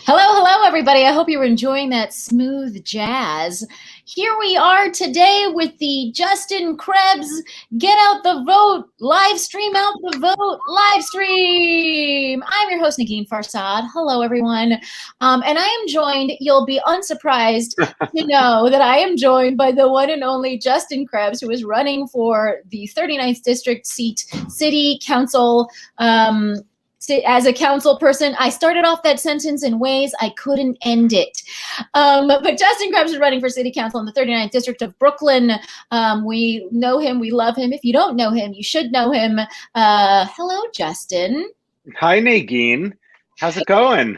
Hello, hello, everybody. I hope you were enjoying that smooth jazz. Here we are today with the Justin Krebs Get Out the Vote, live stream out the vote, live stream. I'm your host, Negin Farsad. Hello, everyone. And I am joined, you'll be unsurprised to know that I am joined by the one and only Justin Krebs, who is running for the 39th District seat, City Council. As a council person, I started off that sentence in ways I couldn't end it. But Justin Krebs is running for city council in the 39th district of Brooklyn. We know him. We love him. If you don't know him, you should know him. Hello, Justin. Hi, Negin. How's it going?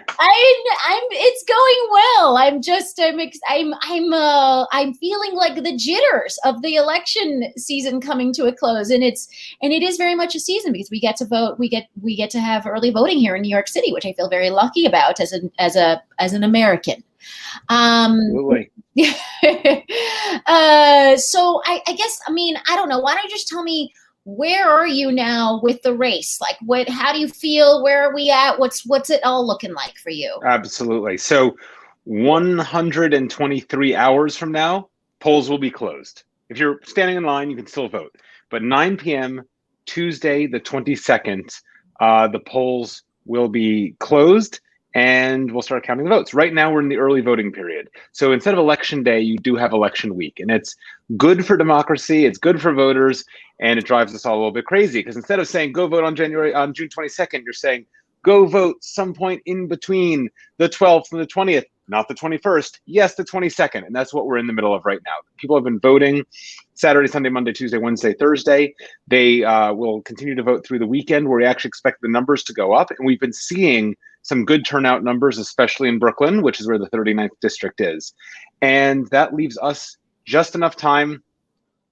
It's going well. I'm feeling like the jitters of the election season coming to a close, and it is very much a season because we get to vote. We get to have early voting here in New York City, which I feel very lucky about as an American. Absolutely. So I guess, I don't know. Why don't you just tell me, where are you now with the race? Like, how do you feel? Where are we at? What's it all looking like for you? Absolutely. So 123 hours from now, polls will be closed. If you're standing in line, you can still vote. But 9 p.m. Tuesday, the 22nd, the polls will be closed and we'll start counting the votes. Right now, we're in the early voting period. So instead of election day, you do have election week. And it's good for democracy, it's good for voters, and it drives us all a little bit crazy. Because instead of saying go vote on June 22nd, you're saying go vote some point in between the 12th and the 20th, not the 21st, yes, the 22nd. And that's what we're in the middle of right now. People have been voting Saturday, Sunday, Monday, Tuesday, Wednesday, Thursday. They will continue to vote through the weekend, where we actually expect the numbers to go up. And we've been seeing some good turnout numbers, especially in Brooklyn, which is where the 39th district is. And that leaves us just enough time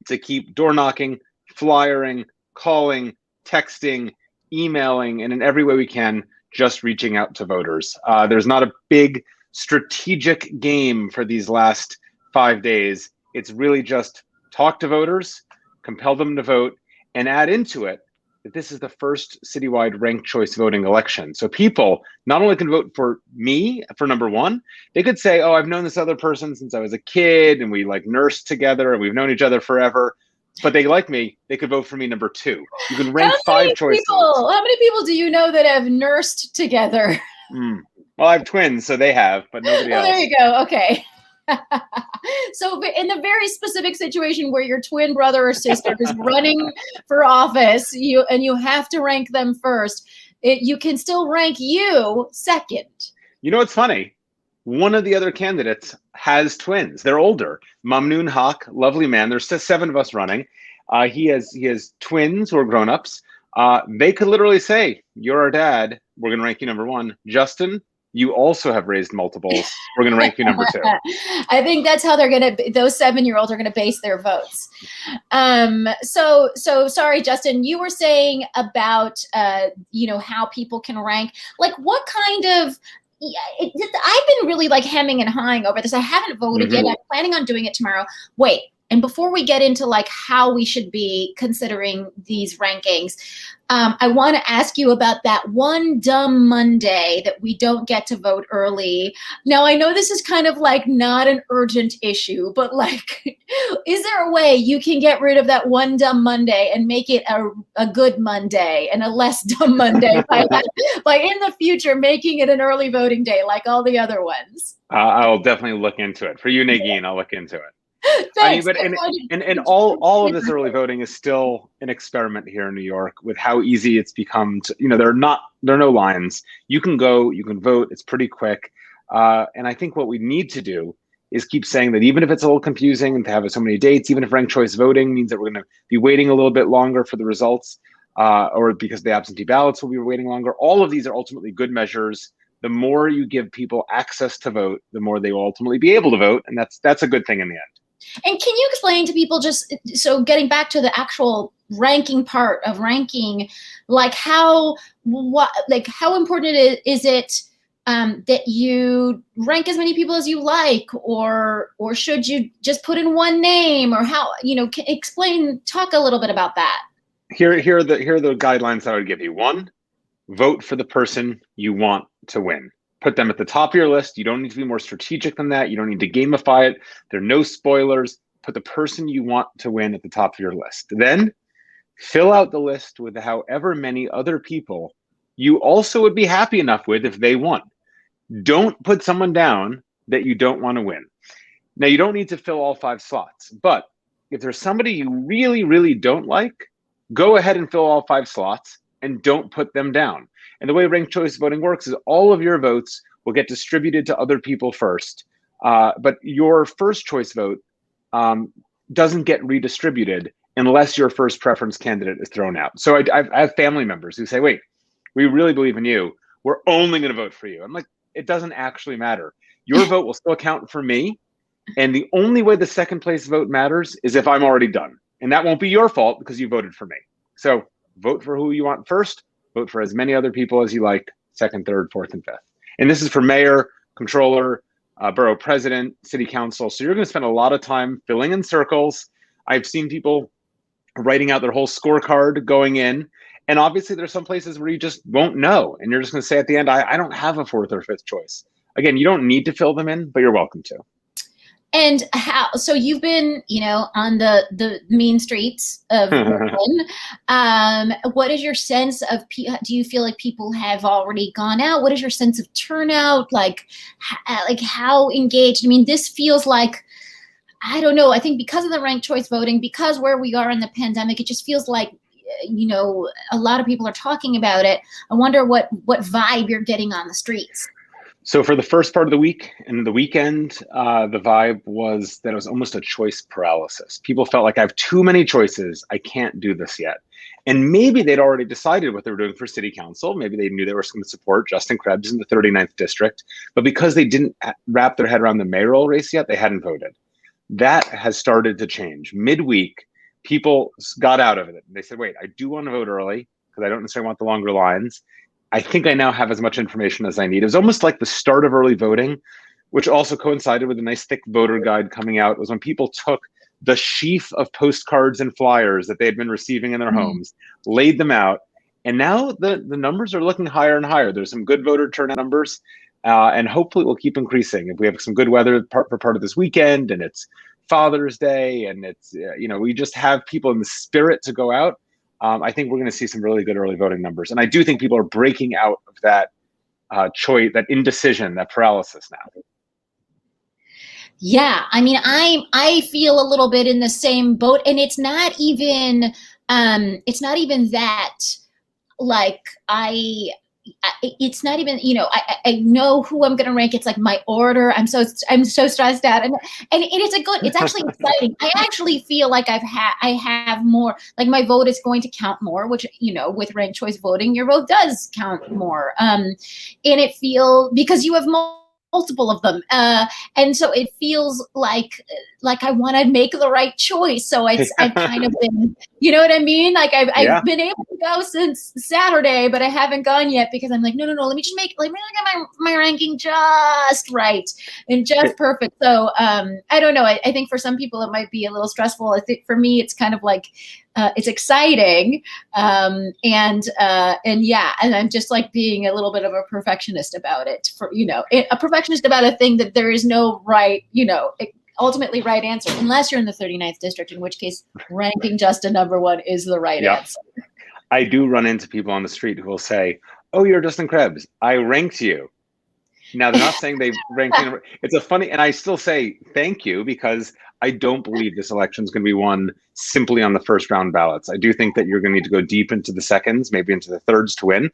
to keep door knocking, flyering, calling, texting, emailing, and in every way we can, just reaching out to voters. There's not a big strategic game for these last 5 days. It's really just talk to voters, compel them to vote, and add into it that this is the first citywide ranked choice voting election. So people not only can vote for me for number one, they could say, oh, I've known this other person since I was a kid and we like nursed together and we've known each other forever, but they like me, they could vote for me number two. You can rank five choices. How many people do you know that have nursed together? Well, I have twins, so they have, but nobody else. There you go. Okay. So in the very specific situation where your twin brother or sister is running for office, you have to rank them first, you can still rank you second. You know what's funny? One of the other candidates has twins. They're older. Mamnoon Haq, lovely man. There's 7 of us running. He has twins who are grown-ups. They could literally say, you're our dad. We're going to rank you number one. Justin, you also have raised multiples. We're going to rank you number 2. I think that's how those 7-year-olds are going to base their votes. So sorry, Justin, you were saying about, how people can rank. Like, what kind of, I've been really like hemming and hawing over this. I haven't voted yet. I'm planning on doing it tomorrow. Wait. And before we get into like how we should be considering these rankings, I want to ask you about that one dumb Monday that we don't get to vote early. Now, I know this is kind of like not an urgent issue, but like, is there a way you can get rid of that one dumb Monday and make it a good Monday and a less dumb Monday by in the future making it an early voting day like all the other ones? I'll definitely look into it. For you, Negin, I'll look into it. Thanks. And all of this early voting is still an experiment here in New York with how easy it's become to, there are no lines. You can go, you can vote, it's pretty quick. And I think what we need to do is keep saying that even if it's a little confusing and to have so many dates, even if ranked choice voting means that we're going to be waiting a little bit longer for the results, or because the absentee ballots will be waiting longer, all of these are ultimately good measures. The more you give people access to vote, the more they will ultimately be able to vote. And that's a good thing in the end. And can you explain to people, just so getting back to the actual ranking part of ranking, like how important is it that you rank as many people as you like, or should you just put in one name, or how, talk a little bit about that. Here are the guidelines that I would give you. 1, vote for the person you want to win. Put them at the top of your list. You don't need to be more strategic than that. You don't need to gamify it. There are no spoilers. Put the person you want to win at the top of your list. Then fill out the list with however many other people you also would be happy enough with if they won. Don't put someone down that you don't want to win. Now, you don't need to fill all 5 slots, but if there's somebody you really, really don't like, go ahead and fill all 5 slots and don't put them down. And the way ranked choice voting works is all of your votes will get distributed to other people first, but your first choice vote doesn't get redistributed unless your first preference candidate is thrown out. So I have family members who say, wait, we really believe in you. We're only going to vote for you. I'm like, it doesn't actually matter. Your vote will still count for me. And the only way the second place vote matters is if I'm already done. And that won't be your fault because you voted for me. So vote for who you want first. Vote for as many other people as you like, second, third, fourth, and fifth. And this is for mayor, controller, borough president, city council. So you're going to spend a lot of time filling in circles. I've seen people writing out their whole scorecard going in. And obviously there's some places where you just won't know. And you're just going to say at the end, I don't have a 4th or 5th choice. Again, you don't need to fill them in, but you're welcome to. And so you've been, on the mean streets of Brooklyn. What is your sense of, do you feel like people have already gone out? What is your sense of turnout? Like how engaged? I mean, this feels like, I don't know, I think because of the ranked choice voting, because where we are in the pandemic, it just feels like, a lot of people are talking about it. I wonder what vibe you're getting on the streets. So for the first part of the week and the weekend, the vibe was that it was almost a choice paralysis. People felt like I have too many choices. I can't do this yet. And maybe they'd already decided what they were doing for city council. Maybe they knew they were going to support Justin Krebs in the 39th district. But because they didn't wrap their head around the mayoral race yet, they hadn't voted. That has started to change. Midweek, people got out of it. They said, wait, I do want to vote early because I don't necessarily want the longer lines. I think I now have as much information as I need. It was almost like the start of early voting, which also coincided with a nice thick voter guide coming out. It was when people took the sheaf of postcards and flyers that they had been receiving in their homes, laid them out, and now the numbers are looking higher and higher. There's some good voter turnout numbers, and hopefully it will keep increasing. If we have some good weather for part of this weekend, and it's Father's Day, and it's we just have people in the spirit to go out, I think we're going to see some really good early voting numbers. And I do think people are breaking out of that choice, that indecision, that paralysis now. Yeah, I mean, I feel a little bit in the same boat, and it's not even that, like, it's not even, I know who I'm going to rank. It's like my order. I'm so stressed out. And it's actually exciting. I actually feel like I have more, like my vote is going to count more, which, with ranked choice voting, your vote does count more. And it because you have multiple of them. And so it feels like I want to make the right choice. So I've kind of been, you know what I mean? Like I've been able to go since Saturday, but I haven't gone yet because I'm like, no, let me get my ranking just right and just perfect. So I don't know. I think for some people it might be a little stressful. I think for me, it's kind of like, it's exciting. And I'm just like being a little bit of a perfectionist about it, a perfectionist about a thing that there is no right, ultimately right answer, unless you're in the 39th district, in which case ranking Justin number 1 is the right answer. I do run into people on the street who will say, oh, you're Justin Krebs. I ranked you. Now, they're not saying they ranked you. It's a funny, and I still say thank you because I don't believe this election is going to be won simply on the first round ballots. I do think that you're going to need to go deep into the seconds, maybe into the thirds to win.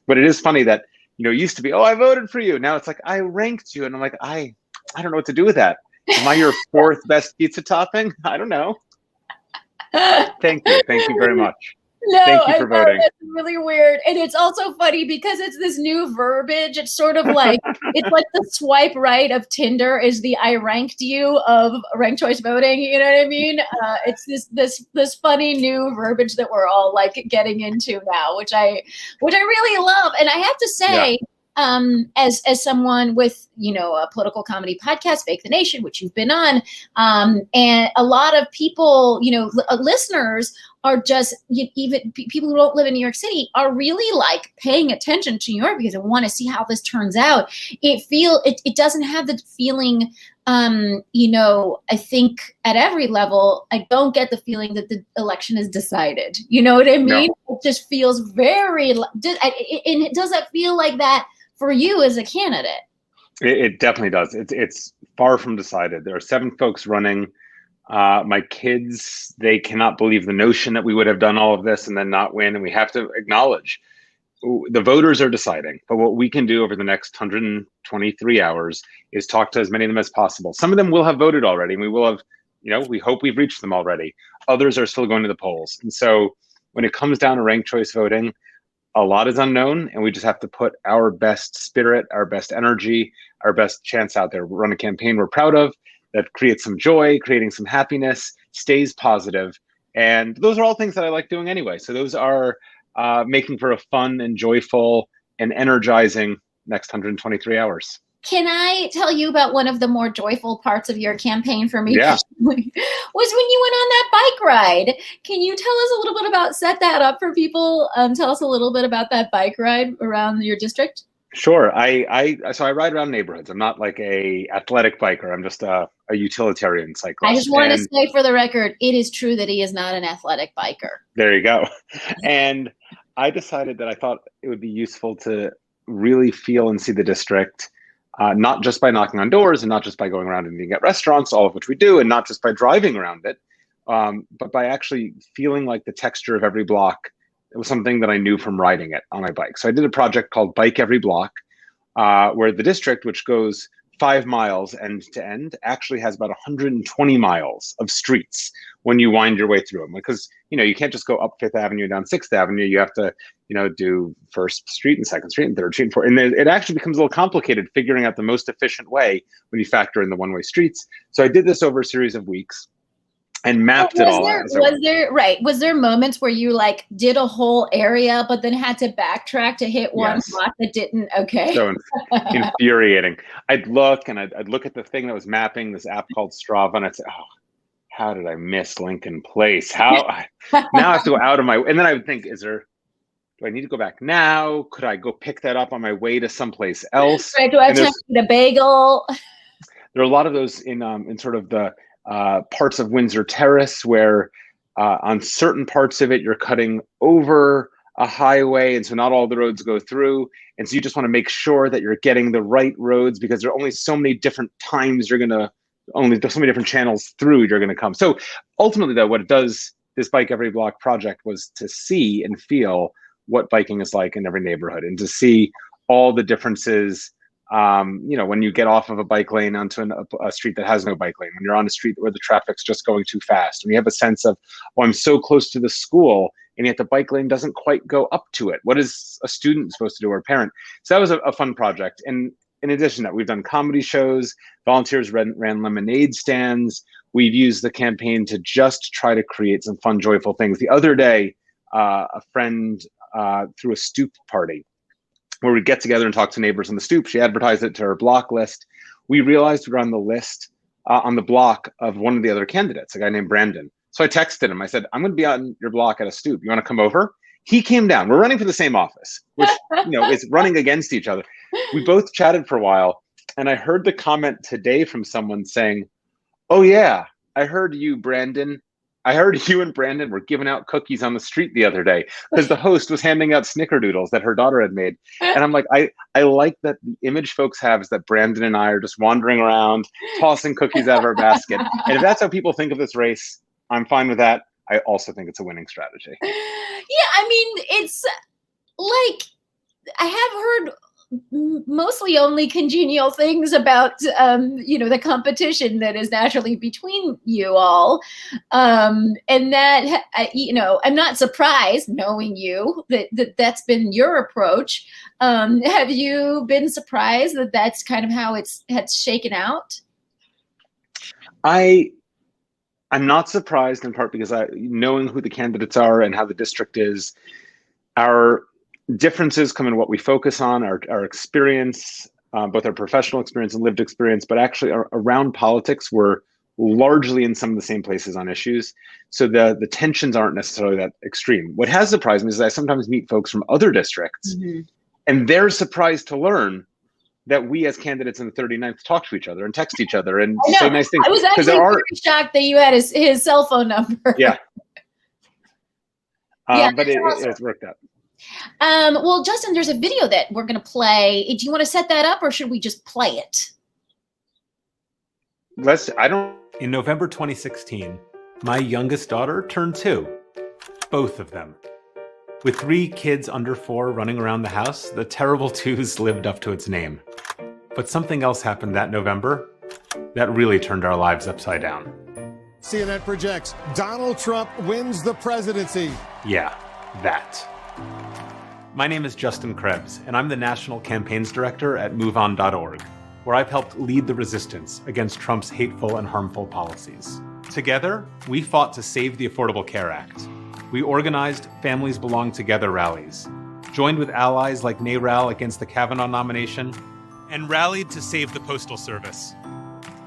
But it is funny that, it used to be, oh, I voted for you. Now it's like, I ranked you. And I'm like, I don't know what to do with that. Am I your 4th best pizza topping? I don't know. Thank you. Thank you very much. No, thank you for voting. That's really weird. And it's also funny because it's this new verbiage. It's sort of like, it's like the swipe right of Tinder is the I ranked you of ranked choice voting. You know what I mean? It's this funny new verbiage that we're all like getting into now, which I really love. And I have to say, as someone with, a political comedy podcast, Fake the Nation, which you've been on. And a lot of people, listeners are just, even people who don't live in New York City are really like paying attention to New York because they want to see how this turns out. It doesn't have the feeling, I think at every level, I don't get the feeling that the election is decided. You know what I mean? No. It just feels very, and does that feel like that for you as a candidate? It definitely does. It's far from decided. There are 7 folks running. My kids, they cannot believe the notion that we would have done all of this and then not win. And we have to acknowledge the voters are deciding. But what we can do over the next 123 hours is talk to as many of them as possible. Some of them will have voted already, and we will have, we hope we've reached them already. Others are still going to the polls. And so when it comes down to ranked choice voting, a lot is unknown, and we just have to put our best spirit, our best energy, our best chance out there. Run a campaign we're proud of, that creates some joy, creating some happiness, stays positive. And those are all things that I like doing anyway. So those are making for a fun and joyful and energizing next 123 hours. Can I tell you about one of the more joyful parts of your campaign for me? Yeah. Was when you went on that bike ride. Can you tell us a little bit about, set that up for people? Tell us a little bit about that bike ride around your district. Sure. So I ride around neighborhoods. I'm not like a athletic biker. I'm just a utilitarian cyclist. I just want to say for the record, it is true that he is not an athletic biker. There you go. And I decided that I thought it would be useful to really feel and see the district, not just by knocking on doors and not just by going around and eating at restaurants, all of which we do, and not just by driving around it, but by actually feeling like the texture of every block. It was something that I knew from riding it on my bike. So I did a project called Bike Every Block, where the district, which goes 5 miles end to end, actually has about 120 miles of streets when you wind your way through them. Because, you can't just go up 5th Avenue, down 6th Avenue. You have to, do 1st Street and 2nd Street and 3rd Street and 4th. And it actually becomes a little complicated figuring out the most efficient way when you factor in the one-way streets. So I did this over a series of weeks and mapped it all out. Was there moments where you like did a whole area, but then had to backtrack to hit one block that didn't? Okay. So infuriating. I'd look at the thing that was mapping, this app called Strava, and I'd say, oh, how did I miss Lincoln Place? Now I have to go out of my, and then I would think, do I need to go back now? Could I go pick that up on my way to someplace else? Right, do I have to eat a bagel? There are a lot of those in sort of the parts of Windsor Terrace where on certain parts of it, you're cutting over a highway. And so not all the roads go through. And so you just want to make sure that you're getting the right roads because there are only so many different times so many different channels through you're going to come. So ultimately though, what it does, this Bike Every Block project, was to see and feel what biking is like in every neighborhood and to see all the differences. When you get off of a bike lane onto a street that has no bike lane, when you're on a street where the traffic's just going too fast, when you have a sense of, I'm so close to the school and yet the bike lane doesn't quite go up to it. What is a student supposed to do or a parent? So that was a fun project. And in addition to that, we've done comedy shows, volunteers ran lemonade stands. We've used the campaign to just try to create some fun, joyful things. The other day, a friend threw a stoop party where we get together and talk to neighbors on the stoop. She advertised it to her block list. We realized we were on the list, on the block of one of the other candidates, a guy named Brandon. So I texted him. I said, I'm going to be on your block at a stoop. You want to come over? He came down. We're running for the same office, which is running against each other. We both chatted for a while. And I heard the comment today from someone saying, oh yeah, I heard you and Brandon were giving out cookies on the street the other day because the host was handing out snickerdoodles that her daughter had made. And I'm like, I like that the image folks have is that Brandon and I are just wandering around, tossing cookies out of our basket. And if that's how people think of this race, I'm fine with that. I also think it's a winning strategy. Yeah, I mean, it's like, I have heard mostly only congenial things about, the competition that is naturally between you all. And that, I'm not surprised knowing you that's been your approach. Have you been surprised that that's kind of how it's shaken out? I'm not surprised, in part because knowing who the candidates are and how the district is, our differences come in what we focus on, our experience, both our professional experience and lived experience, but actually around politics, we're largely in some of the same places on issues. So the tensions aren't necessarily that extreme. What has surprised me is that I sometimes meet folks from other districts, and they're surprised to learn that we as candidates in the 39th talk to each other and text each other and say nice things. I was actually very shocked that you had his cell phone number. Yeah. Yeah, but it's worked out. Well, Justin, there's a video that we're going to play. Do you want to set that up, or should we just play it? In November 2016, my youngest daughter turned 2. Both of them. With 3 kids under 4 running around the house, the terrible twos lived up to its name. But something else happened that November that really turned our lives upside down. CNN projects Donald Trump wins the presidency. Yeah, that. My name is Justin Krebs, and I'm the National Campaigns Director at MoveOn.org, where I've helped lead the resistance against Trump's hateful and harmful policies. Together, we fought to save the Affordable Care Act. We organized Families Belong Together rallies, joined with allies like NARAL against the Kavanaugh nomination, and rallied to save the Postal Service.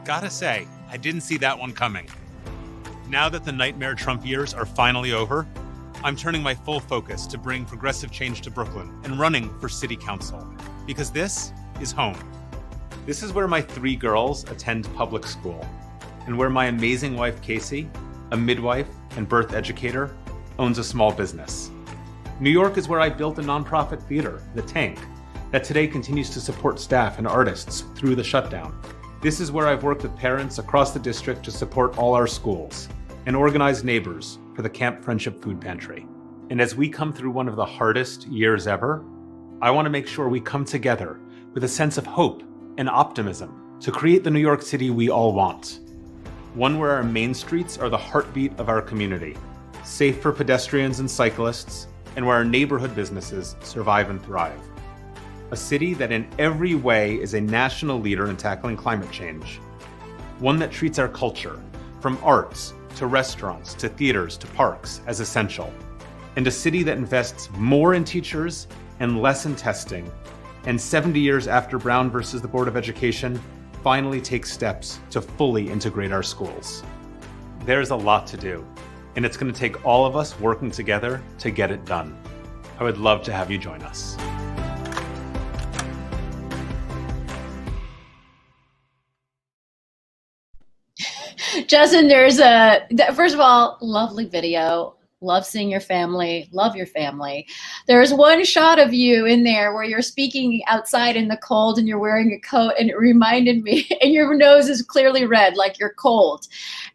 Gotta say, I didn't see that one coming. Now that the nightmare Trump years are finally over, I'm turning my full focus to bring progressive change to Brooklyn and running for city council, because this is home. This is where my 3 girls attend public school, and where my amazing wife, Casey, a midwife and birth educator, owns a small business. New York is where I built a nonprofit theater, The Tank, that today continues to support staff and artists through the shutdown. This is where I've worked with parents across the district to support all our schools and organize neighbors for the Camp Friendship Food Pantry. And as we come through one of the hardest years ever, I want to make sure we come together with a sense of hope and optimism to create the New York City we all want. One where our main streets are the heartbeat of our community, safe for pedestrians and cyclists, and where our neighborhood businesses survive and thrive. A city that in every way is a national leader in tackling climate change. One that treats our culture, from arts to restaurants to theaters to parks, as essential. And a city that invests more in teachers and less in testing, and 70 years after Brown versus the Board of Education, finally takes steps to fully integrate our schools. There's a lot to do, and it's going to take all of us working together to get it done. I would love to have you join us. Justin, first of all, lovely video. Love seeing your family. Love your family. There's one shot of you in there where you're speaking outside in the cold and you're wearing a coat, and it reminded me, and your nose is clearly red, like you're cold.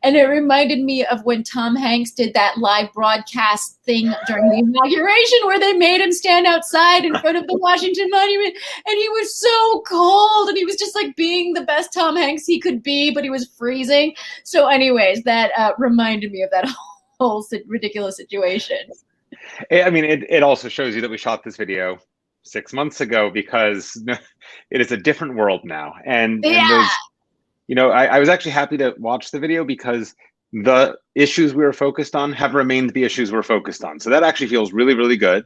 And it reminded me of when Tom Hanks did that live broadcast thing during the inauguration where they made him stand outside in front of the Washington Monument, and he was so cold, and he was just like being the best Tom Hanks he could be, but he was freezing. So anyways, that reminded me of that whole ridiculous situation. I mean, it also shows you that we shot this video 6 months ago, because it is a different world now. And those, I was actually happy to watch the video because the issues we were focused on have remained the issues we're focused on. So that actually feels really, really good.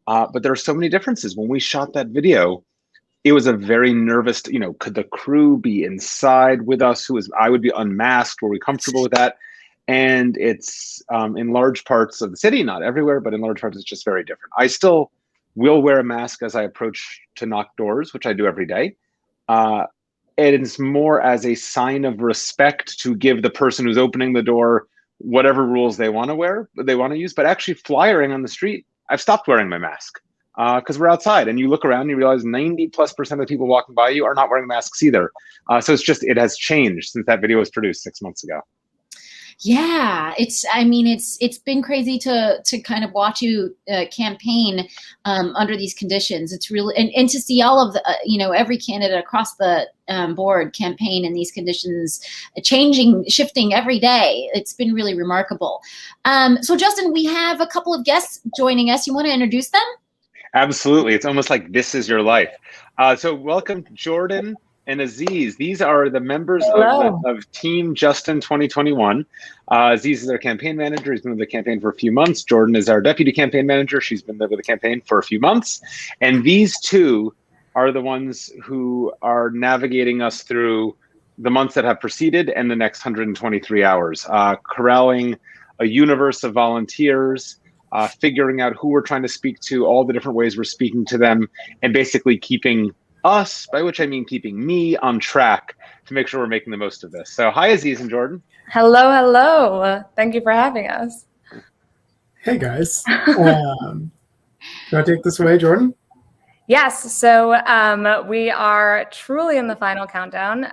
But there are so many differences. When we shot that video, it was a very nervous, could the crew be inside with us? I would be unmasked. Were we comfortable with that? And it's in large parts of the city, not everywhere, but in large parts, it's just very different. I still will wear a mask as I approach to knock doors, which I do every day. And it's more as a sign of respect to give the person who's opening the door whatever rules they want to use. But actually flyering on the street, I've stopped wearing my mask because we're outside, and you look around and you realize 90+% of the people walking by you are not wearing masks either. So it has changed since that video was produced 6 months ago. Yeah, it's been crazy to kind of watch you campaign under these conditions. It's really, and to see all of the, every candidate across the board campaign in these conditions, shifting every day. It's been really remarkable. So Justin, we have a couple of guests joining us. You want to introduce them? Absolutely. It's almost like this is your life. So welcome, Jordan and Aziz. These are the members of Team Justin 2021. Aziz is our campaign manager. He's been with the campaign for a few months. Jordan is our deputy campaign manager. She's been with the campaign for a few months. And these two are the ones who are navigating us through the months that have preceded and the next 123 hours, corralling a universe of volunteers, figuring out who we're trying to speak to, all the different ways we're speaking to them, and basically keeping us, by which I mean keeping me, on track to make sure we're making the most of this. So hi, Aziz and Jordan. Hello, hello. Thank you for having us. Hey, guys. Do you want to take this away, Jordan? Yes, so we are truly in the final countdown.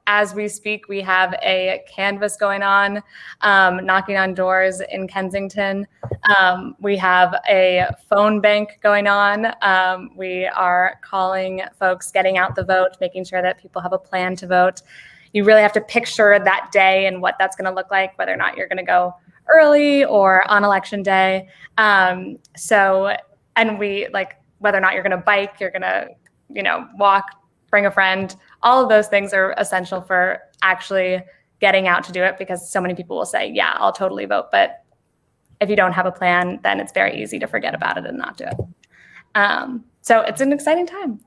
As we speak, we have a canvas going on, knocking on doors in Kensington. We have a phone bank going on. We are calling folks, getting out the vote, making sure that people have a plan to vote. You really have to picture that day and what that's going to look like, whether or not you're going to go early or on election day. And we whether or not you're going to bike, you're going to, walk, bring a friend, all of those things are essential for actually getting out to do it, because so many people will say, yeah, I'll totally vote. But if you don't have a plan, then it's very easy to forget about it and not do it. So it's an exciting time.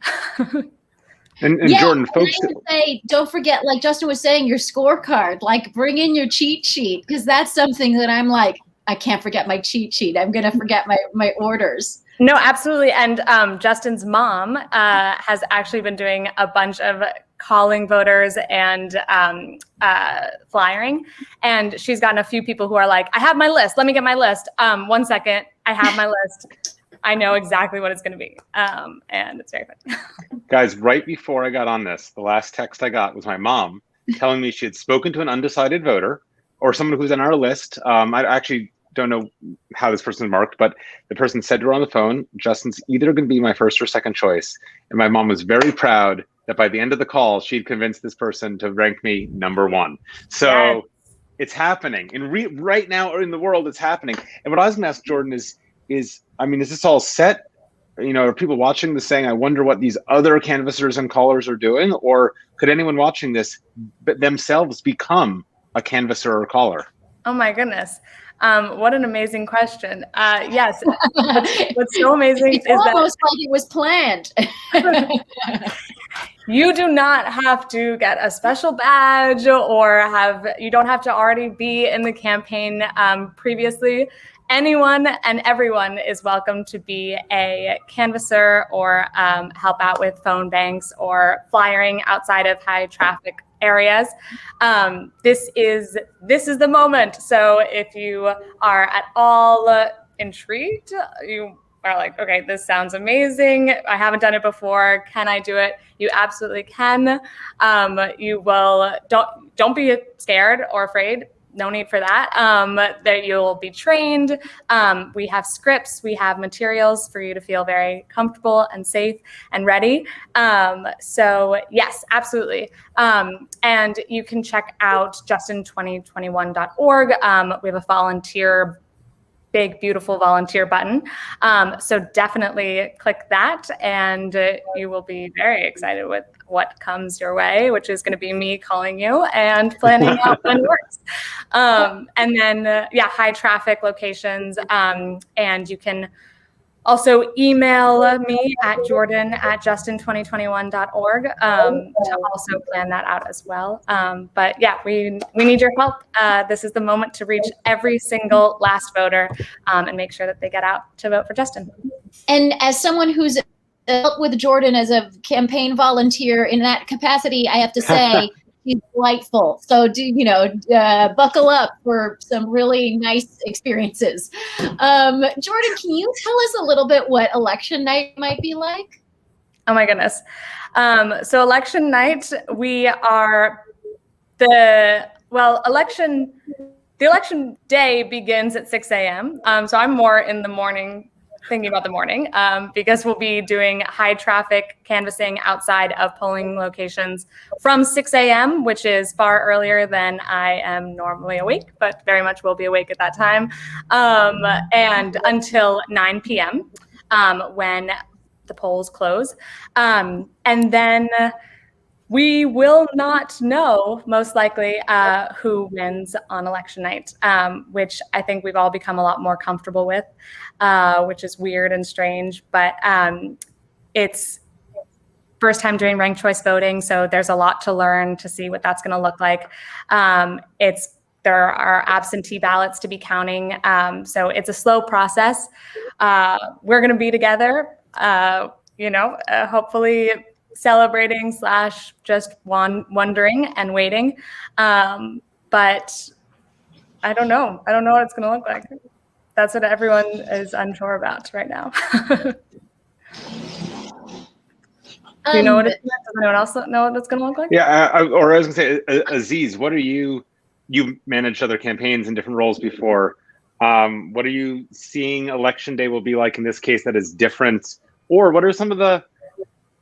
And yeah, Jordan, folks, I would say, don't forget, like Justin was saying, your scorecard. Like, bring in your cheat sheet, because that's something that I'm like, I can't forget my cheat sheet. I'm going to forget my orders. No, absolutely. And Justin's mom has actually been doing a bunch of calling voters and flyering. And she's gotten a few people who are like, I have my list. Let me get my list. 1 second. I have my list. I know exactly what it's going to be. And it's very fun. Guys, right before I got on this, the last text I got was my mom telling me she had spoken to an undecided voter or someone who's on our list. I actually don't know how this person is marked, but the person said to her on the phone, Justin's either going to be my first or second choice. And my mom was very proud that by the end of the call, she'd convinced this person to rank me number one. So yes. It's happening. Right now in the world, it's happening. And what I was going to ask Jordan is this all set? Are people watching this saying, I wonder what these other canvassers and callers are doing? Or could anyone watching this themselves become a canvasser or caller? Oh my goodness. What an amazing question. Yes. What's so amazing is almost like it was planned. You do not have to get a special badge you don't have to already be in the campaign previously. Anyone and everyone is welcome to be a canvasser or help out with phone banks or flyering outside of high traffic areas. This is the moment. So if you are at all intrigued, you are like, okay, this sounds amazing. I haven't done it before. Can I do it? You absolutely can. Don't be scared or afraid. No need for that. That you'll be trained. We have scripts. We have materials for you to feel very comfortable and safe and ready. So yes, absolutely. And you can check out justin2021.org. We have a big, beautiful volunteer button. So definitely click that, and you will be very excited with what comes your way, which is going to be me calling you and planning out when it works. And then, high traffic locations. And you can also email me at jordan@justin2021.org to also plan that out as well. But yeah, we need your help. This is the moment to reach every single last voter and make sure that they get out to vote for Justin. And as someone who's dealt with Jordan as a campaign volunteer in that capacity, I have to say, he's delightful. So buckle up for some really nice experiences. Jordan, can you tell us a little bit what election night might be like? Oh my goodness. So election night, the election day begins at 6 a.m. So I'm more in the morning, thinking about the morning, because we'll be doing high traffic canvassing outside of polling locations from 6 a.m., which is far earlier than I am normally awake, but very much will be awake at that time, and until 9 p.m. When the polls close. And then we will not know, most likely, who wins on election night, which I think we've all become a lot more comfortable with, which is weird and strange. But it's first time doing ranked choice voting, so there's a lot to learn to see what that's going to look like. There are absentee ballots to be counting, so it's a slow process. We're going to be together, hopefully celebrating / just wondering and waiting. But I don't know. I don't know what it's going to look like. That's what everyone is unsure about right now. Do you know what it's going to? Does anyone else know what it's going to look like? Yeah, I was going to say, Aziz, what are you've managed other campaigns in different roles before. What are you seeing election day will be like in this case that is different? Or what are some of the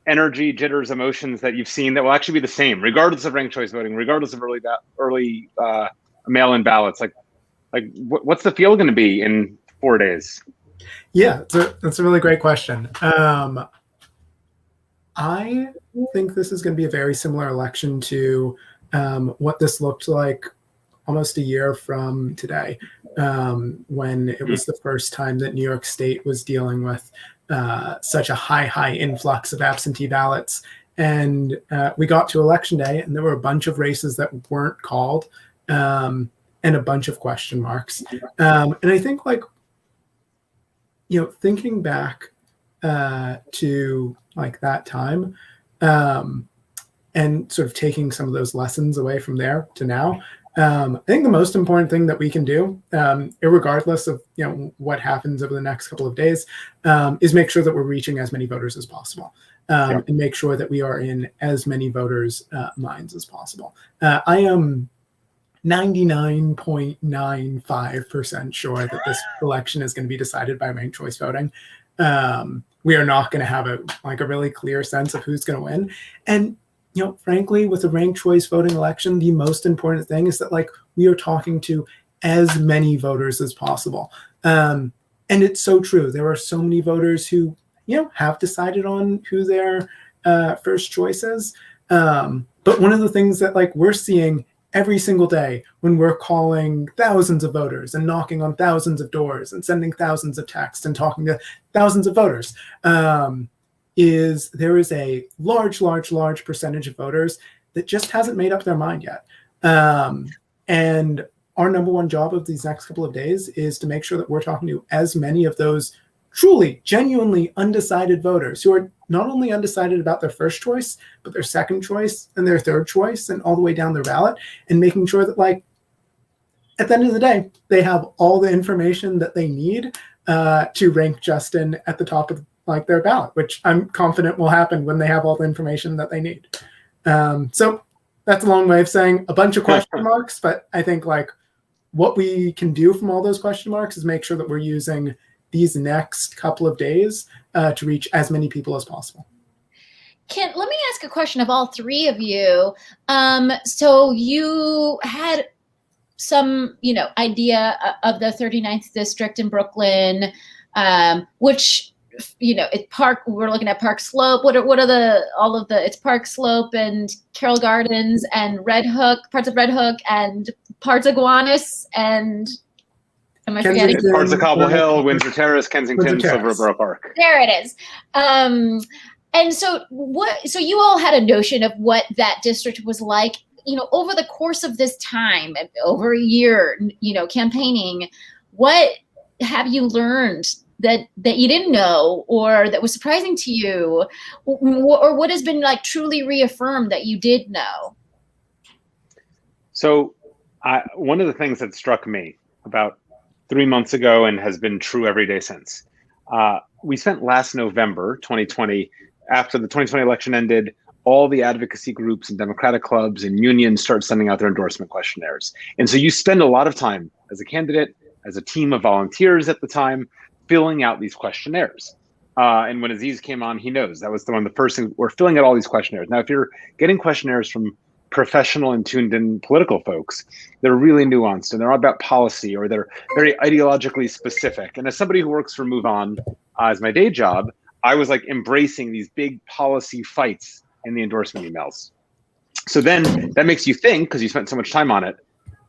energy, jitters, emotions that you've seen that will actually be the same, regardless of ranked choice voting, regardless of early mail-in ballots? Like what's the feel going to be in 4 days? Yeah, that's a really great question. I think this is going to be a very similar election to what this looked like almost a year from today, when it was the first time that New York State was dealing with such a high influx of absentee ballots. And we got to election day, and there were a bunch of races that weren't called, and a bunch of question marks. And I think, thinking back to that time, and sort of taking some of those lessons away from there to now, I think the most important thing that we can do, irregardless of what happens over the next couple of days, is make sure that we're reaching as many voters as possible, and make sure that we are in as many voters' minds as possible. I am 99.95% sure that this election is going to be decided by ranked choice voting. We are not going to have a really clear sense of who's going to win. And frankly, with a ranked choice voting election, the most important thing is that we are talking to as many voters as possible. And it's so true. There are so many voters who have decided on who their first choice is. But one of the things that we're seeing every single day when we're calling thousands of voters and knocking on thousands of doors and sending thousands of texts and talking to thousands of voters, is there is a large percentage of voters that just hasn't made up their mind yet. And our number one job of these next couple of days is to make sure that we're talking to as many of those truly, genuinely undecided voters who are not only undecided about their first choice, but their second choice and their third choice and all the way down their ballot, and making sure that at the end of the day, they have all the information that they need to rank Justin at the top of their ballot, which I'm confident will happen when they have all the information that they need. So that's a long way of saying a bunch of question marks, but I think what we can do from all those question marks is make sure that we're using these next couple of days to reach as many people as possible. Kent, let me ask a question of all three of you. So you had some, idea of the 39th district in Brooklyn, which, we're looking at Park Slope. What are it's Park Slope and Carroll Gardens and Red Hook, parts of Red Hook and parts of Gowanus and am I forgetting? Parts of Cobble Hill, Windsor Terrace, Kensington, Silverborough Park. There it is. And so you all had a notion of what that district was like, over the course of this time, over a year, campaigning. What have you learned that you didn't know, or that was surprising to you, or what has been truly reaffirmed that you did know? So one of the things that struck me about 3 months ago and has been true every day since, we spent last November 2020, after the 2020 election ended, all the advocacy groups and Democratic clubs and unions start sending out their endorsement questionnaires. And so you spend a lot of time as a candidate, as a team of volunteers at the time, filling out these questionnaires. And when Aziz came on, he knows that was the first thing. We're filling out all these questionnaires. Now, if you're getting questionnaires from professional and tuned in political folks, they're really nuanced and they're all about policy, or they're very ideologically specific. And as somebody who works for Move On as my day job, I was embracing these big policy fights in the endorsement emails. So then that makes you think, because you spent so much time on it,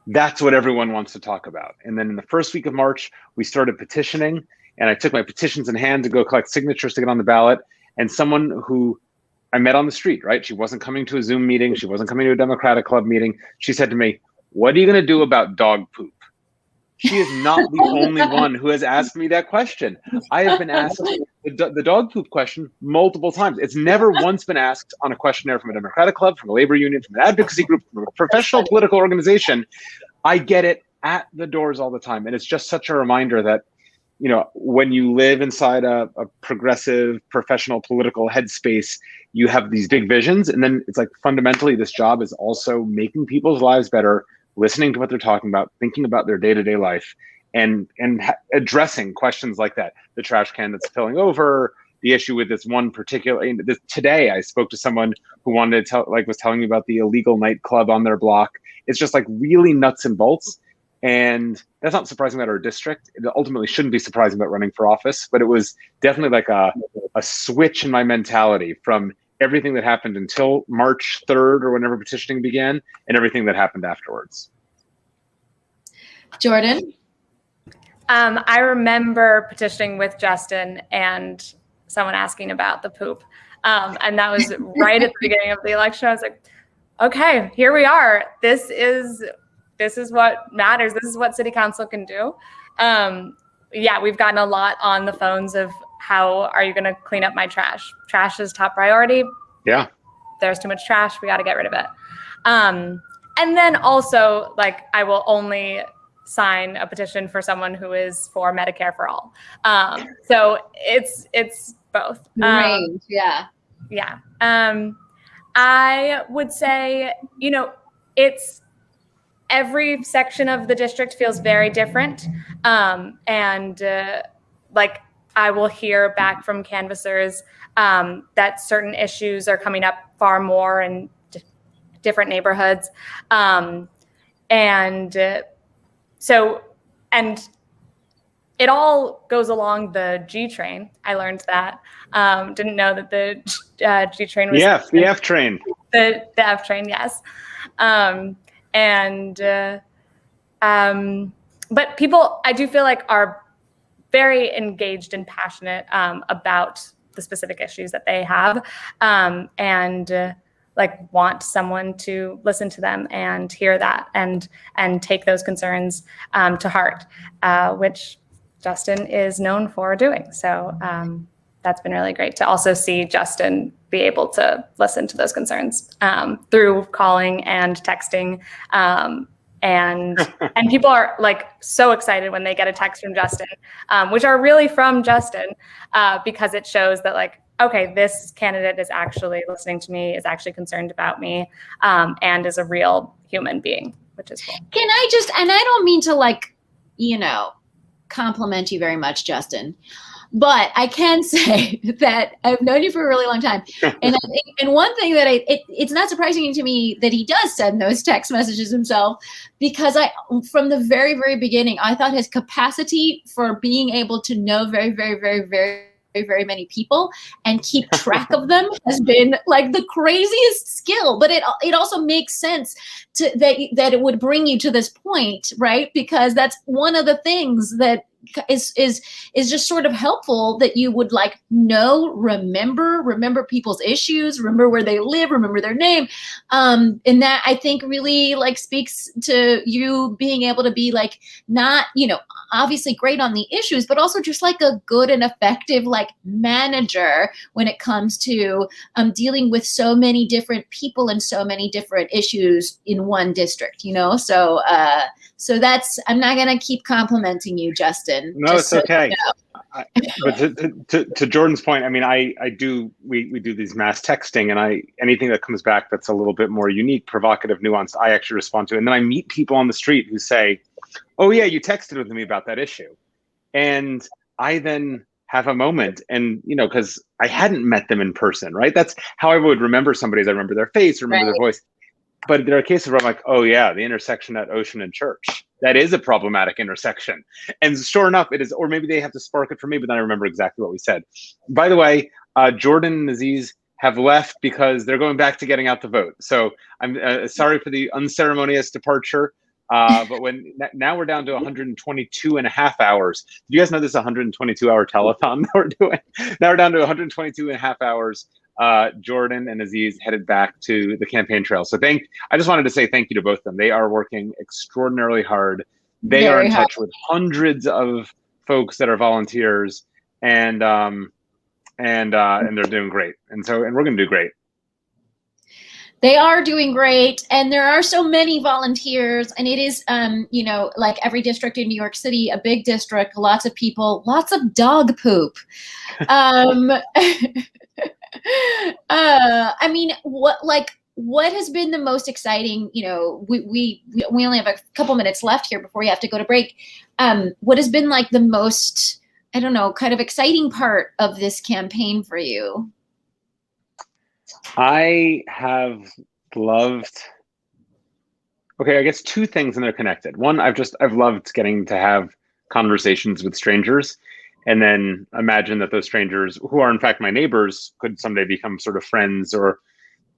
that's what everyone wants to talk about. And then in the first week of March, we started petitioning, and I took my petitions in hand to go collect signatures to get on the ballot. And someone who I met on the street, right? She wasn't coming to a Zoom meeting. She wasn't coming to a Democratic Club meeting. She said to me, "What are you going to do about dog poop?" She is not the only one who has asked me that question. I have been asked the dog poop question multiple times. It's never once been asked on a questionnaire from a Democratic club, from a labor union, from an advocacy group, from a professional political organization. I get it at the doors all the time. And it's just such a reminder that, you know, when you live inside a progressive, professional, political headspace, you have these big visions. And then it's like fundamentally this job is also making people's lives better, listening to what they're talking about, thinking about their day-to-day life, and addressing questions like that. The trash can that's filling over, the issue with this one particular. Today, I spoke to someone who wanted to was telling me about the illegal nightclub on their block. It's just like really nuts and bolts. And that's not surprising about our district. It ultimately shouldn't be surprising about running for office, but it was definitely like a switch in my mentality from everything that happened until March 3rd or whenever petitioning began, and everything that happened afterwards. Jordan? I remember petitioning with Justin and someone asking about the poop. And that was right at the beginning of the election. I was like, okay, here we are. This is what matters. This is what city council can do. Yeah, we've gotten a lot on the phones of how are you going to clean up my trash? Trash is top priority. Yeah. There's too much trash. We got to get rid of it. And then also, like, I will only sign a petition for someone who is for Medicare for all. So it's both. Range, yeah. Yeah. I would say, you know, it's every section of the district feels very different. Like I will hear back from canvassers that certain issues are coming up far more in different neighborhoods. So it all goes along the G train. I learned that. Didn't know that the G train was the F train. The F train, yes. But people, I do feel like, are very engaged and passionate about the specific issues that they have, like want someone to listen to them and hear that and take those concerns to heart, which Justin is known for doing. So that's been really great to also see Justin be able to listen to those concerns through calling and texting. And people are like so excited when they get a text from Justin, which are really from Justin, because it shows that, like, okay, this candidate is actually listening to me, is actually concerned about me, and is a real human being, which is cool. Can I just, and I don't mean to, like, you know, compliment you very much, Justin, but I can say that I've known you for a really long time. And one thing that it's not surprising to me that he does send those text messages himself, because from the very, very beginning, I thought his capacity for being able to know very, very, very, very, very many people and keep track of them has been like the craziest skill. But it also makes sense that it would bring you to this point, right? Because that's one of the things that is just sort of helpful, that you would like remember people's issues, remember where they live, remember their name. And that, I think, really like speaks to you being able to be like, not, you know, obviously great on the issues, but also just like a good and effective like manager when it comes to dealing with so many different people and so many different issues in one district, you know? So that's, I'm not going to keep complimenting you, Justin. No, it's okay. You know. But to Jordan's point, I mean, we do these mass texting, and anything that comes back that's a little bit more unique, provocative, nuanced, I actually respond to. And then I meet people on the street who say, "Oh yeah, you texted with me about that issue." And I then have a moment, and, you know, because I hadn't met them in person, right? That's how I would remember somebody, is I remember their face, remember their voice. But there are cases where I'm like, oh yeah, the intersection at Ocean and Church, that is a problematic intersection. And sure enough, it is, or maybe they have to spark it for me, but then I remember exactly what we said. By the way, Jordan and Aziz have left because they're going back to getting out the vote. So I'm sorry for the unceremonious departure. But now we're down to 122 and a half hours. Do you guys know this 122-hour telethon that we're doing? Now we're down to 122 and a half hours. Jordan and Aziz headed back to the campaign trail. So I just wanted to say thank you to both of them. They are working extraordinarily hard. They are in touch with hundreds of folks that are volunteers, and they're doing great. And we're going to do great. They are doing great, and there are so many volunteers, and it is, like every district in New York City, a big district, lots of people, lots of dog poop. I mean, what has been the most exciting? We only have a couple minutes left here before we have to go to break. What has been like the most, I don't know, kind of exciting part of this campaign for you? I have loved, I guess two things, and they're connected. One, I've loved getting to have conversations with strangers, and then imagine that those strangers, who are in fact my neighbors, could someday become sort of friends or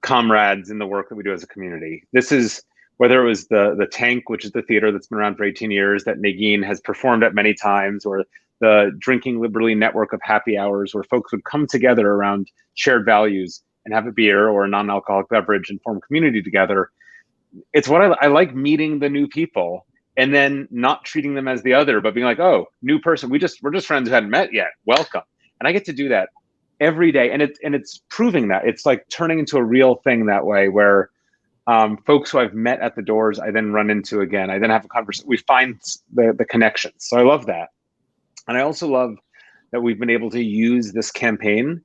comrades in the work that we do as a community. This is, whether it was the Tank, which is the theater that's been around for 18 years, that Negin has performed at many times, or the Drinking Liberally network of happy hours, where folks would come together around shared values and have a beer or a non-alcoholic beverage and form community together. It's what I like, meeting the new people and then not treating them as the other, but being like, oh, new person, we're just friends who hadn't met yet, welcome. And I get to do that every day. And it's proving that it's like turning into a real thing that way, where folks who I've met at the doors, I then run into again. I then have a conversation. We find the connections. So I love that. And I also love that we've been able to use this campaign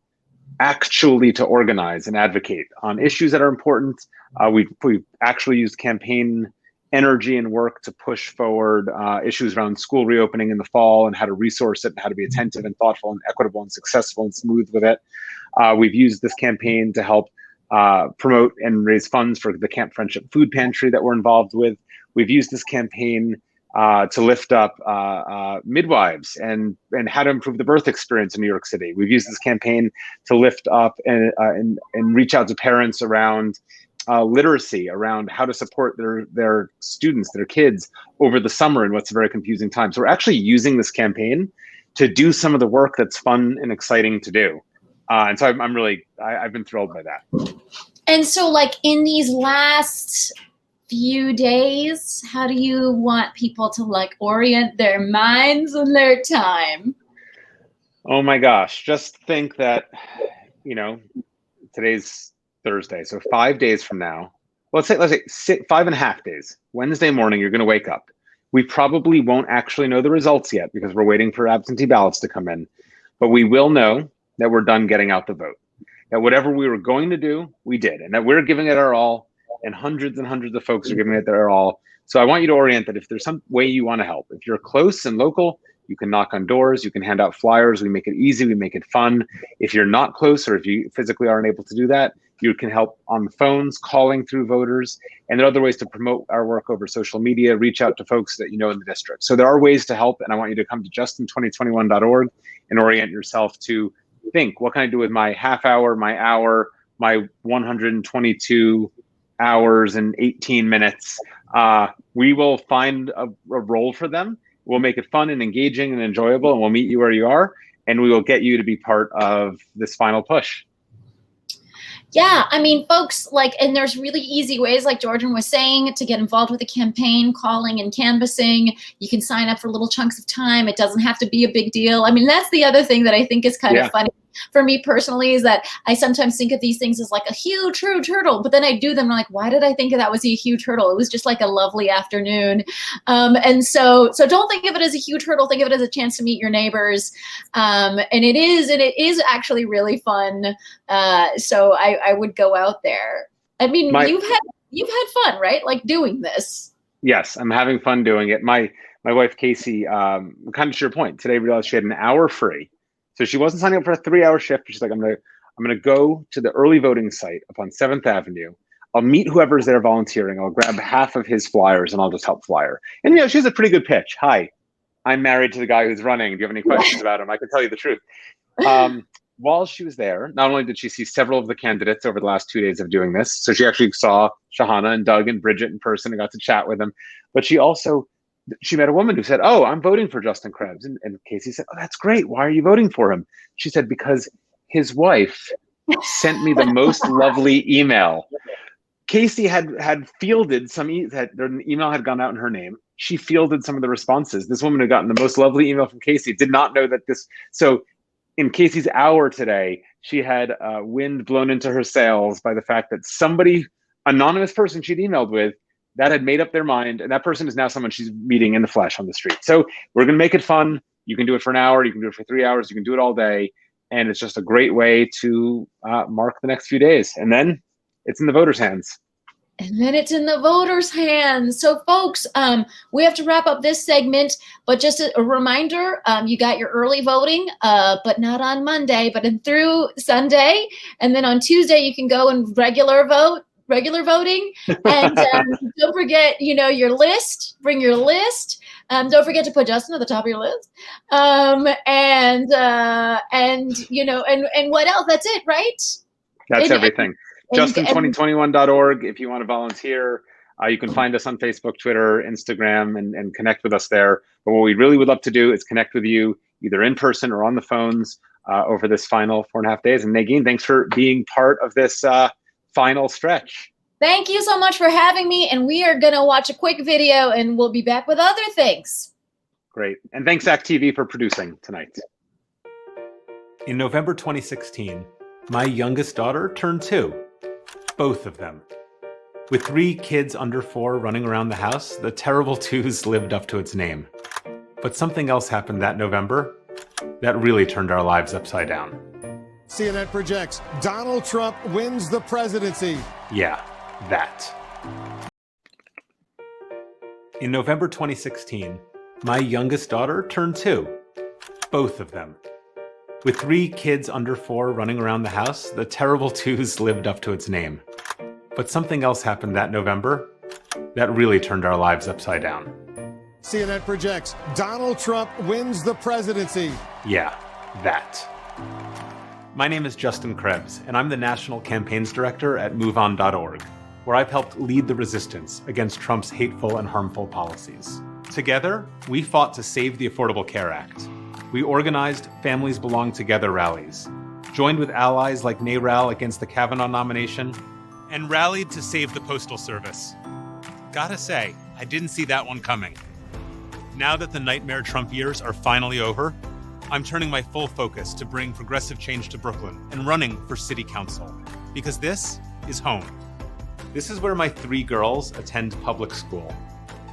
actually to organize and advocate on issues that are important. We've actually used campaign energy and work to push forward issues around school reopening in the fall, and how to resource it, and how to be attentive and thoughtful and equitable and successful and smooth with it. We've used this campaign to help promote and raise funds for the Camp Friendship Food Pantry that we're involved with. We've used this campaign to lift up midwives and how to improve the birth experience in New York City. We've used this campaign to lift up and reach out to parents around literacy, around how to support their students, their kids over the summer in what's a very confusing time. So we're actually using this campaign to do some of the work that's fun and exciting to do. And so I've been thrilled by that. And so, like, in these last few days, how do you want people to like orient their minds and their time? Oh my gosh, just think that, today's Thursday, so 5 days from now, let's say 5.5 days, Wednesday morning, you're going to wake up. We probably won't actually know the results yet because we're waiting for absentee ballots to come in, but we will know that we're done getting out the vote, that whatever we were going to do, we did, and that we're giving it our all. And hundreds of folks are giving it their all. So I want you to orient that if there's some way you want to help. If you're close and local, you can knock on doors, you can hand out flyers. We make it easy, we make it fun. If you're not close, or if you physically aren't able to do that, you can help on the phones, calling through voters. And there are other ways to promote our work over social media, reach out to folks that you know in the district. So there are ways to help, and I want you to come to justin2021.org and orient yourself to think, what can I do with my half hour, my hour, my 122 hours and 18 minutes. We will find a role for them. We'll make it fun and engaging and enjoyable, and we'll meet you where you are, and we will get you to be part of this final push. Yeah, I mean, folks, and there's really easy ways, like Jordan was saying, to get involved with the campaign, calling and canvassing. You can sign up for little chunks of time. It doesn't have to be a big deal. I mean, that's the other thing that I think is kind of funny for me personally, is that I sometimes think of these things as like a huge hurdle, but then I do them and I'm like, why did I think that was a huge hurdle? It was just like a lovely afternoon. And so don't think of it as a huge hurdle. Think of it as a chance to meet your neighbors. And it is actually really fun. So I would go out there. I mean, you've had fun, right? Like doing this. Yes, I'm having fun doing it. My wife, Casey, kind of to your point, today realized she had an hour free. So she wasn't signing up for a 3-hour shift. She's like, I'm gonna go to the early voting site up on 7th Avenue. I'll meet whoever's there volunteering. I'll grab half of his flyers and I'll just help flyer. And she has a pretty good pitch. Hi, I'm married to the guy who's running. Do you have any questions about him? I can tell you the truth. while she was there, not only did she see several of the candidates over the last 2 days of doing this, so she actually saw Shahana and Doug and Bridget in person and got to chat with them, but she met a woman who said, "Oh, I'm voting for Justin Krebs." And Casey said, "Oh, that's great. Why are you voting for him?" She said, "Because his wife sent me the most lovely email." Casey had fielded the email had gone out in her name. She fielded some of the responses. This woman had gotten the most lovely email from Casey, did not know that so in Casey's hour today, she had wind blown into her sails by the fact that somebody, anonymous person she'd emailed with, that had made up their mind, and that person is now someone she's meeting in the flesh on the street. So we're going to make it fun. You can do it for an hour. You can do it for 3 hours. You can do it all day. And it's just a great way to mark the next few days. And then it's in the voters' hands. And then it's in the voters' hands. So, folks, we have to wrap up this segment. But just a reminder, you got your early voting, but not on Monday, but through Sunday. And then on Tuesday, you can go and regular voting. And don't forget, your list. Bring your list. Don't forget to put Justin at the top of your list. And what else? That's it, right? That's everything. Justin2021.org if you want to volunteer. You can find us on Facebook, Twitter, Instagram, and connect with us there. But what we really would love to do is connect with you either in person or on the phones over this final 4.5 days. And Negin, thanks for being part of this final stretch. Thank you so much for having me. And we are going to watch a quick video and we'll be back with other things. Great. And thanks, ActTV, for producing tonight. In November 2016, my youngest daughter turned 2. Both of them. With 3 kids under 4 running around the house, the terrible twos lived up to its name. But something else happened that November that really turned our lives upside down. CNN projects Donald Trump wins the presidency. Yeah, that. In November 2016, my youngest daughter turned 2. Both of them. With 3 kids under 4 running around the house, the terrible twos lived up to its name. But something else happened that November that really turned our lives upside down. CNN projects Donald Trump wins the presidency. Yeah, that. My name is Justin Krebs, and I'm the National Campaigns Director at MoveOn.org, where I've helped lead the resistance against Trump's hateful and harmful policies. Together, we fought to save the Affordable Care Act. We organized Families Belong Together rallies, joined with allies like NARAL against the Kavanaugh nomination, and rallied to save the Postal Service. Gotta say, I didn't see that one coming. Now that the nightmare Trump years are finally over, I'm turning my full focus to bring progressive change to Brooklyn and running for city council, because this is home. This is where my 3 girls attend public school,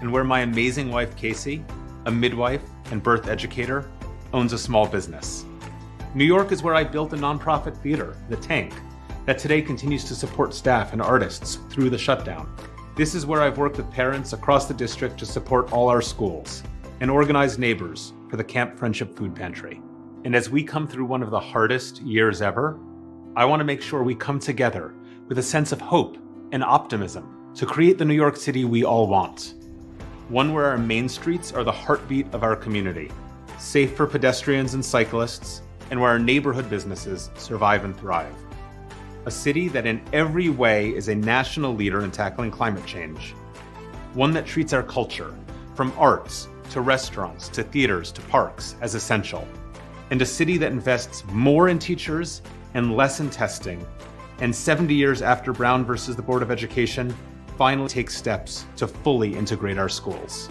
and where my amazing wife, Casey, a midwife and birth educator, owns a small business. New York is where I built a nonprofit theater, The Tank, that today continues to support staff and artists through the shutdown. This is where I've worked with parents across the district to support all our schools and organize neighbors for the Camp Friendship Food Pantry. And as we come through one of the hardest years ever, I want to make sure we come together with a sense of hope and optimism to create the New York City we all want. One where our main streets are the heartbeat of our community, safe for pedestrians and cyclists, and where our neighborhood businesses survive and thrive. A city that in every way is a national leader in tackling climate change. One that treats our culture, from arts to restaurants to theaters to parks, as essential. And a city that invests more in teachers and less in testing, and 70 years after Brown versus the Board of Education, finally takes steps to fully integrate our schools.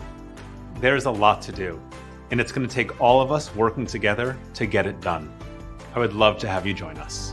There's a lot to do, and it's going to take all of us working together to get it done. I would love to have you join us.